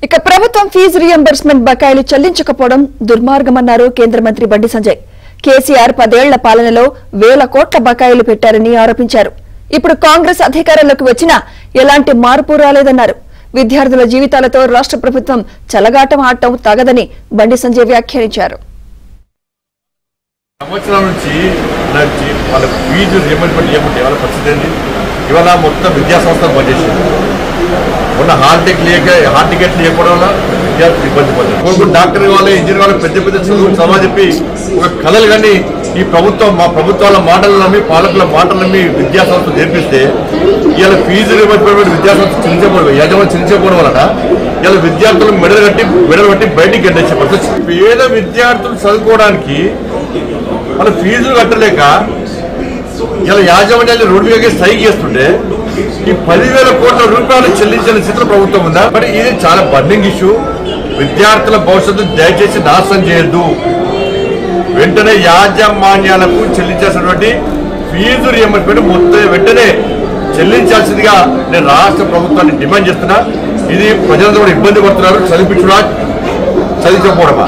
ఇక ప్రభుత్వం fee reimbursement బకాయిలు చెల్లించకపోవడం దుర్మార్గమన్నారు కేంద్ర మంత్రి బండి సంజయ్. కేసీఆర్ 10 ఏళ్ల పాలనలో వేల కోట్ల బకాయిలు పెట్టారని ఆరోపించారు. ఇప్పుడు కాంగ్రెస్ అధికారంలోకి వచ్చినా ఎలాంటి మార్పు రాలేదన్నారు. విద్యార్థుల జీవితాలతో రాష్ట్ర ప్రభుత్వం చెలగాటం ఆడటం తగదని బండి సంజయ్ వ్యాఖ్యానించారు. సంవత్సరాల నుంచి వాళ్ళ ఫీజు రియంబర్స్మెంట్ చేయమంటే వాళ్ళ పరిస్థితి ఏంటి? ఇవాళ మొత్తం విద్యాసంస్థలు పనిచేసింది. మొన్న హాల్ టికెట్లు లేకపోవడం వల్ల విద్యార్థులు ఇబ్బంది పడ్డారు. డాక్టర్ కావాలి, ఇంజనీర్ కావాలి, పెద్ద పెద్ద చదువు చెప్పి ఒక కళలు కానీ ఈ ప్రభుత్వం మా ప్రభుత్వాల మాటలు నమ్మి పాలకుల మాటలు నమ్మి విద్యాసంస్థలు చేర్పిస్తే ఇలా ఫీజు రియంబర్స్మెంట్ విద్యాసంస్థ చిరించకపోవడం యజమాని చిరించకపోవడం వలన ఇలా విద్యార్థులు మెడలు కట్టి బయటికి గడ్డించే పరిస్థితి. పేద విద్యార్థులు చదువుకోవడానికి వాళ్ళ ఫీజులు కట్టలేక ఇలా యాజమాన్యాన్ని రోడ్డు మీద స్ట్రైక్ చేస్తుంటే ఈ 10,000 కోట్ల రూపాయలు చెల్లించిన స్థితిలో ప్రభుత్వం ఉందా? మరి ఇది చాలా బర్నింగ్ ఇష్యూ. విద్యార్థుల భవిష్యత్తు దయచేసి నాశనం చేయొద్దు. వెంటనే యాజమాన్యాలకు చెల్లించాల్సినటువంటి ఫీజు రియంబర్స్మెంట్ మొత్తం వెంటనే చెల్లించాల్సిందిగా నేను రాష్ట్ర ప్రభుత్వాన్ని డిమాండ్ చేస్తున్నా. ఇది ప్రజలందరూ కూడా ఇబ్బంది పడుతున్నారు. చదివించకపోవడమా?